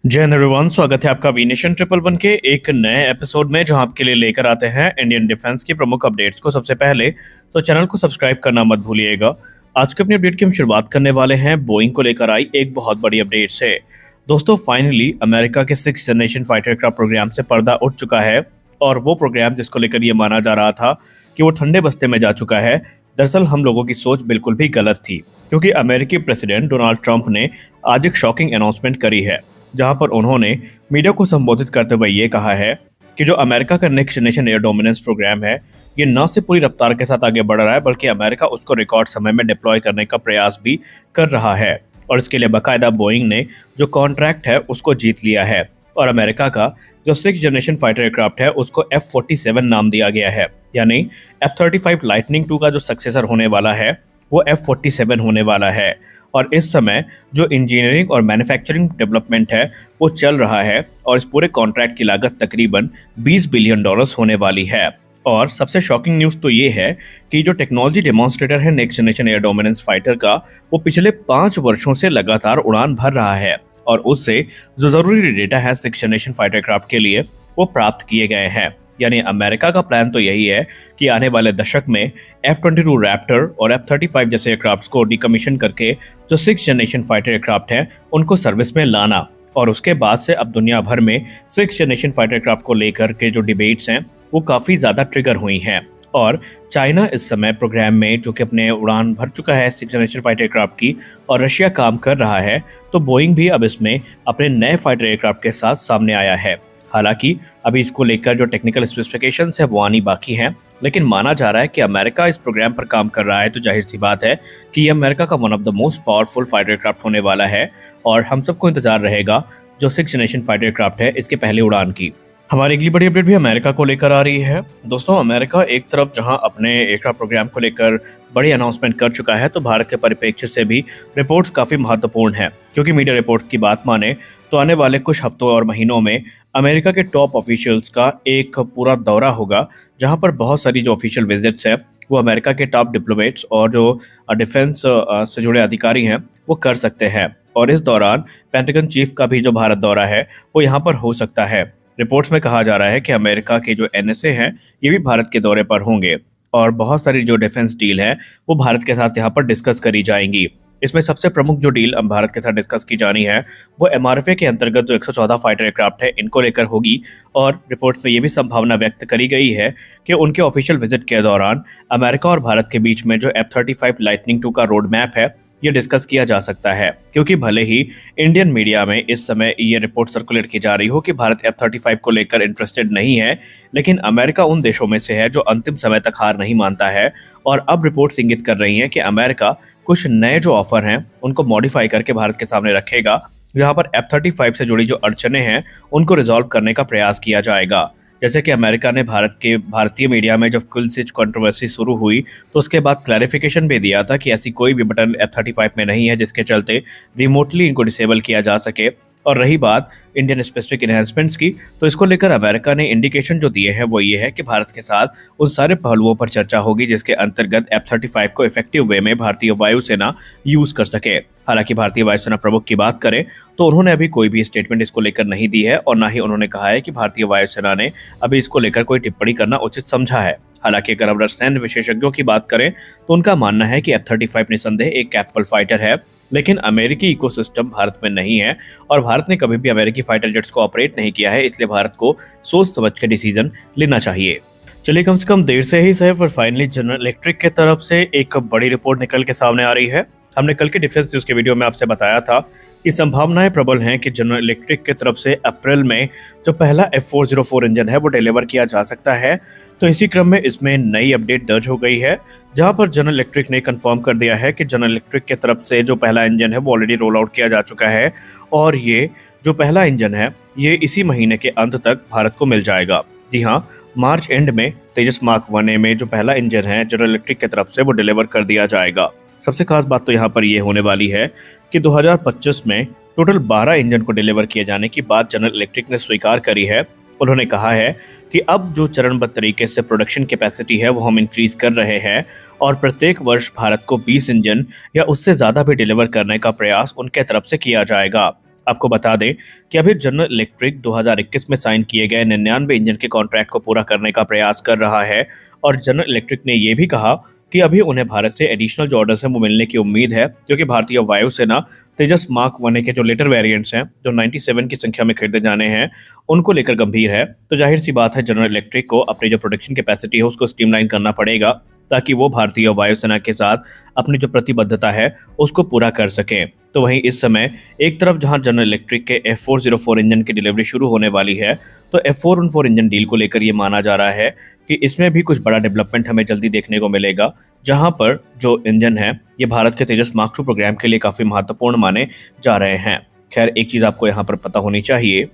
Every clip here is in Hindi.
जय हिंद एवरीवन, स्वागत है आपका वी नेशन ट्रिपल वन के एक नए एपिसोड में जहां आपके लिए लेकर आते हैं इंडियन डिफेंस की प्रमुख अपडेट्स को। सबसे पहले तो चैनल को सब्सक्राइब करना मत भूलिएगा। आज के अपनी अपडेट की हम शुरुआत करने वाले हैं बोइंग को लेकर आई एक बहुत बड़ी अपडेट से। दोस्तों, फाइनली अमेरिका के 6th generation fighter aircraft programme से पर्दा उठ चुका है और वो प्रोग्राम जिसको लेकर ये माना जा रहा था कि वो ठंडे बस्ते में जा चुका है, दरअसल हम लोगों की सोच बिल्कुल भी गलत थी, क्योंकि अमेरिकी प्रेसिडेंट डोनाल्ड ट्रंप ने आज एक शॉकिंग अनाउंसमेंट करी है, जहां पर उन्होंने मीडिया को संबोधित करते हुए ये कहा है कि जो अमेरिका का next generation air dominance program है, ये न सिर्फ पूरी रफ्तार के साथ आगे बढ़ रहा है, बल्कि अमेरिका उसको रिकॉर्ड समय में डिप्लॉय करने का प्रयास भी कर रहा है। और इसके लिए बाकायदा बोइंग ने जो कॉन्ट्रैक्ट है उसको जीत लिया है और अमेरिका का जो 6th जनरेशन फाइटर एयरक्राफ्ट है उसको F-47 नाम दिया गया है। यानी F-35 लाइटनिंग 2 का जो सक्सेसर होने वाला है वो F-47 होने वाला है। और इस समय जो इंजीनियरिंग और मैन्युफैक्चरिंग डेवलपमेंट है वो चल रहा है और इस पूरे कॉन्ट्रैक्ट की लागत तकरीबन $20 बिलियन होने वाली है। और सबसे शॉकिंग न्यूज़ तो ये है कि जो टेक्नोलॉजी डेमोन्स्ट्रेटर है next generation air dominance fighter का, वो पिछले 5 वर्षों से लगातार उड़ान भर रहा है और उससे जो जरूरी डेटा है 6th जनरेशन फाइटर क्राफ्ट के लिए वो प्राप्त किए गए हैं। यानी अमेरिका का प्लान तो यही है कि आने वाले दशक में F-22 रैप्टर और F-35 जैसे एयरक्राफ्ट्स को डिकमीशन करके जो 6th जनरेशन फाइटर एयरक्राफ्ट हैं उनको सर्विस में लाना। और उसके बाद से अब दुनिया भर में 6th जनरेशन फाइटर एयरक्राफ्ट को लेकर के जो डिबेट्स हैं वो काफ़ी ज़्यादा ट्रिगर हुई हैं। और चाइना इस समय प्रोग्राम में जो कि अपने उड़ान भर चुका है 6th जनरेशन फाइटर एयरक्राफ्ट की, और रशिया काम कर रहा है, तो बोइंग भी अब इसमें अपने नए फाइटर एयरक्राफ्ट के साथ सामने आया है। हालांकि अभी इसको लेकर जो टेक्निकल स्पेसिफिकेशंस है वो आनी बाकी हैं, लेकिन माना जा रहा है कि अमेरिका इस प्रोग्राम पर काम कर रहा है, तो जाहिर सी बात है कि ये अमेरिका का one of the most powerful fighter aircraft होने वाला है। और हम सबको इंतजार रहेगा जो 6th जनरेशन फाइटर एयरक्राफ्ट है इसके पहले उड़ान की। हमारी अगली बड़ी अपडेट भी अमेरिका को लेकर आ रही है। दोस्तों, अमेरिका एक तरफ जहां अपने एयरक्राफ्ट प्रोग्राम को लेकर बड़ी अनाउंसमेंट कर चुका है, तो भारत के परिप्रेक्ष्य से भी रिपोर्ट्स काफ़ी महत्वपूर्ण हैं, क्योंकि मीडिया रिपोर्ट्स की बात माने तो आने वाले कुछ हफ्तों और महीनों में अमेरिका के टॉप ऑफिशियल्स का एक पूरा दौरा होगा, जहां पर बहुत सारी जो ऑफिशियल विजिट्स है वो अमेरिका के टॉप डिप्लोमेट्स और जो डिफेंस से जुड़े अधिकारी हैं वो कर सकते हैं। और इस दौरान पेंटागन चीफ का भी जो भारत दौरा है वो यहाँ पर हो सकता है। रिपोर्ट्स में कहा जा रहा है कि अमेरिका के जो NSA हैं ये भी भारत के दौरे पर होंगे और बहुत सारी जो डिफेंस डील है वो भारत के साथ यहाँ पर डिस्कस करी जाएंगी। इसमें सबसे प्रमुख जो डील अब भारत के साथ डिस्कस की जानी है वो MRFA के अंतर्गत जो 114 फाइटर एयरक्राफ्ट है इनको लेकर होगी। और रिपोर्ट्स में ये भी संभावना व्यक्त करी गई है कि उनके ऑफिशियल विजिट के दौरान अमेरिका और भारत के बीच में जो F-35 लाइटनिंग 2 का रोड मैप है ये डिस्कस किया जा सकता है, क्योंकि भले ही इंडियन मीडिया में इस समय ये रिपोर्ट सर्कुलेट की जा रही हो कि भारत F-35 को लेकर इंटरेस्टेड नहीं है, लेकिन अमेरिका उन देशों में से है जो अंतिम समय तक हार नहीं मानता है। और अब रिपोर्ट्स इंगित कर रही हैं कि अमेरिका कुछ नए जो ऑफर हैं उनको मॉडिफाई करके भारत के सामने रखेगा, जहां पर F-35 से जुड़ी जो अड़चने हैं उनको रिजॉल्व करने का प्रयास किया जाएगा। जैसे कि अमेरिका ने भारतीय मीडिया में जब कुल से कंट्रोवर्सी शुरू हुई तो उसके बाद क्लैरिफिकेशन भी दिया था कि ऐसी कोई भी बटन F-35 में नहीं है जिसके चलते रिमोटली इनको डिसेबल किया जा सके। और रही बात इंडियन स्पेसिफिक इन्हेंसमेंट्स की, तो इसको लेकर अमेरिका ने इंडिकेशन जो दिए हैं वो ये है कि भारत के साथ उन सारे पहलुओं पर चर्चा होगी जिसके अंतर्गत F-35 को इफेक्टिव वे में भारतीय वायुसेना यूज कर सके। हालांकि भारतीय वायुसेना प्रमुख की बात करें तो उन्होंने अभी कोई भी स्टेटमेंट इसको लेकर नहीं दी है और ना ही उन्होंने कहा है कि भारतीय वायुसेना ने अभी इसको लेकर कोई टिप्पणी करना उचित समझा है। हालांकि अगर हम सैन्य विशेषज्ञों की बात करें तो उनका मानना है कि F-35 निसंदेह एक कैपेबल फाइटर है, लेकिन अमेरिकी इकोसिस्टम भारत में नहीं है और भारत ने कभी भी अमेरिकी फाइटर जेट्स को ऑपरेट नहीं किया है, इसलिए भारत को सोच समझ के डिसीजन लेना चाहिए। चलिए, कम से कम देर से ही सही, पर फाइनली जनरल इलेक्ट्रिक की तरफ से एक बड़ी रिपोर्ट निकल के सामने आ रही है। हमने कल के डिफेंस न्यूज के वीडियो में आपसे बताया था कि संभावनाएं प्रबल हैं कि जनरल इलेक्ट्रिक की तरफ से अप्रैल में जो पहला F-404 इंजन है वो डिलीवर किया जा सकता है। तो इसी क्रम में इसमें नई अपडेट दर्ज हो गई है, जहां पर जनरल इलेक्ट्रिक ने कंफर्म कर दिया है कि जनरल इलेक्ट्रिक की तरफ से जो पहला इंजन है वो ऑलरेडी रोल आउट किया जा चुका है और ये जो पहला इंजन है ये इसी महीने के अंत तक भारत को मिल जाएगा। जी हाँ, मार्च एंड में तेजस मार्क 1A में जो पहला इंजन है जनरल इलेक्ट्रिक की तरफ से वो डिलीवर कर दिया जाएगा। सबसे खास बात तो यहाँ पर ये होने वाली है कि 2025 में टोटल 12 इंजन को डिलीवर किए जाने की बात जनरल इलेक्ट्रिक ने स्वीकार करी है। उन्होंने कहा है कि अब जो चरणबद्ध तरीके से प्रोडक्शन कैपेसिटी है वो हम इंक्रीज कर रहे हैं और प्रत्येक वर्ष भारत को 20 इंजन या उससे ज़्यादा भी डिलीवर करने का प्रयास उनके तरफ से किया जाएगा। आपको बता दें कि अभी जनरल इलेक्ट्रिक 2021 में साइन किए गए 99 इंजन के कॉन्ट्रैक्ट को पूरा करने का प्रयास कर रहा है और जनरल इलेक्ट्रिक ने यह भी कहा कि अभी उन्हें भारत से एडिशनल जो ऑर्डर्स हैं वो मिलने की उम्मीद है, क्योंकि भारतीय वायुसेना तेजस मार्क 1 के जो लेटर वेरिएंट्स हैं जो 97 की संख्या में खरीदे जाने हैं उनको लेकर गंभीर है। तो जाहिर सी बात है जनरल इलेक्ट्रिक को अपनी जो प्रोडक्शन कैपेसिटी है उसको स्ट्रीमलाइन करना पड़ेगा ताकि वो भारतीय वायुसेना के साथ अपनी जो प्रतिबद्धता है उसको पूरा कर सके। तो वहीं इस समय एक तरफ जहां जनरल इलेक्ट्रिक के F404 इंजन की डिलीवरी शुरू होने वाली है, तो F414 इंजन डील को लेकर ये माना जा रहा है कि इसमें भी कुछ बड़ा डेवलपमेंट हमें जल्दी देखने को मिलेगा, जहां पर जो इंजन है ये भारत के तेजस मार्क 2 प्रोग्राम के लिए काफी महत्वपूर्ण माने जा रहे हैं। खैर, एक चीज आपको यहाँ पर पता होनी चाहिए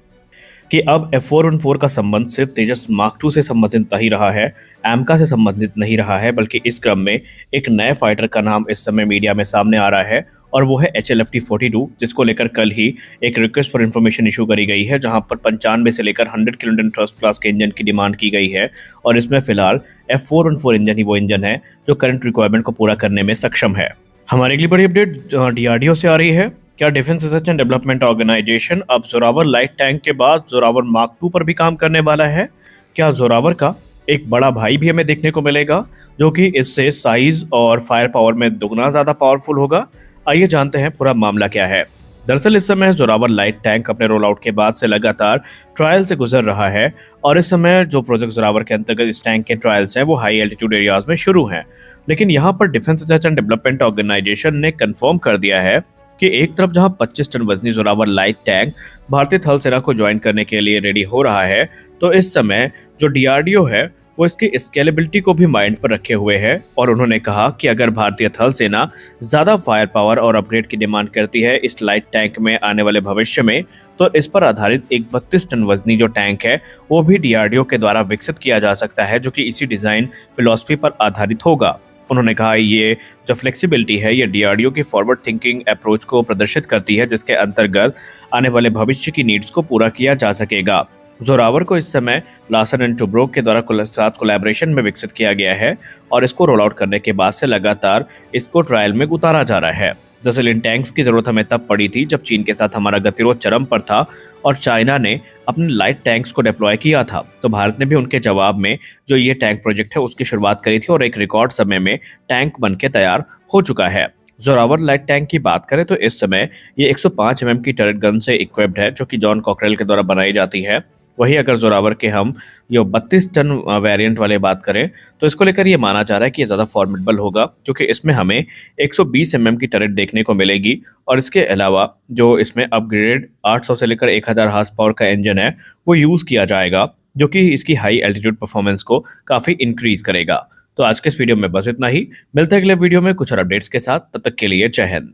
कि अब F414 का संबंध सिर्फ तेजस मार्क 2 से संबंधित नहीं रहा है, एमका से संबंधित नहीं रहा है, बल्कि इस क्रम में एक नए फाइटर का नाम इस समय मीडिया में सामने आ रहा है और वो है HLFT-42, जिसको लेकर कल ही एक रिक्वेस्ट फॉर इन्फॉर्मेशन इशू करी गई है, जहां पर 95 से लेकर 100 किलोन्यूटन थ्रस्ट क्लास के इंजन की डिमांड की गई है और इसमें फिलहाल F414 इंजन ही वो इंजन है जो करंट रिक्वायरमेंट को पूरा करने में सक्षम है। हमारे अगली बड़ी अपडेट DRDO से आ रही है। क्या defence research and development organisation अब जोरावर लाइट टैंक के बाद जोरावर मार्क 2 पर भी काम करने वाला है? क्या जोरावर का एक बड़ा भाई भी हमें देखने को मिलेगा जो कि इससे साइज और फायर पावर में दुगना ज्यादा पावरफुल होगा? आइए जानते हैं पूरा मामला क्या है। दरअसल इस समय जोरावर लाइट टैंक अपने रोल आउट के बाद से लगातार ट्रायल से गुजर रहा है और इस समय जो प्रोजेक्ट जोरावर के अंतर्गत इस टैंक के ट्रायल्स हैं वो हाई एल्टीट्यूड एरियाज में शुरू हैं। लेकिन यहाँ पर defence research and development organisation ने कंफर्म कर दिया है कि एक तरफ जहां 25 टन वजनी जोरावर लाइट टैंक भारतीय थल सेना को ज्वाइन करने के लिए रेडी हो रहा है, तो इस समय जो DRDO है वो इसकी स्केलेबिलिटी को भी माइंड पर रखे हुए है और उन्होंने कहा कि अगर भारतीय थल सेना ज्यादा फायर पावर और अपग्रेड की डिमांड करती है इस लाइट टैंक में आने वाले भविष्य में, तो इस पर आधारित एक 32 टन वजनी जो टैंक है वो भी DRDO के द्वारा विकसित किया जा सकता है, जो कि इसी डिजाइन फिलॉसफी पर आधारित होगा। उन्होंने कहा ये जो फ्लेक्सिबिलिटी है ये DRDO की फॉरवर्ड थिंकिंग अप्रोच को प्रदर्शित करती है, जिसके अंतर्गत आने वाले भविष्य की नीड्स को पूरा किया जा सकेगा। जोरावर को इस समय लार्सन एंड टुब्रो के द्वारा साथ कोलैबोरेशन में विकसित किया गया है और इसको रोल आउट करने के बाद से लगातार इसको ट्रायल में उतारा जा रहा है। दरअसल इन टैंक्स की जरूरत हमें तब पड़ी थी जब चीन के साथ हमारा गतिरोध चरम पर था और चाइना ने अपने लाइट टैंक्स को डिप्लॉय किया था, तो भारत ने भी उनके जवाब में जो ये टैंक प्रोजेक्ट है उसकी शुरुआत करी थी और एक रिकॉर्ड समय में टैंक बनके तैयार हो चुका है। जोरावर लाइट टैंक की बात करें तो इस समय ये 105 mm की टर्रेट गन से इक्विप्ड है जो कि जॉन कॉकरेल के द्वारा बनाई जाती है। वही अगर जोरावर के हम ये 32 टन वेरिएंट वाले बात करें तो इसको लेकर ये माना जा रहा है कि ये ज़्यादा फॉर्मिडेबल होगा, क्योंकि इसमें हमें 120 mm की टर्रेट देखने को मिलेगी और इसके अलावा जो इसमें अपग्रेडेड 800 से लेकर 1000 हार्स पावर का इंजन है वो यूज़ किया जाएगा, जो कि इसकी हाई एल्टीट्यूड परफॉर्मेंस को काफ़ी इंक्रीज करेगा। तो आज के इस वीडियो में बस इतना ही। मिलते हैं अगले वीडियो में कुछ और अपडेट्स के साथ, तब तक के लिए जय हिंद।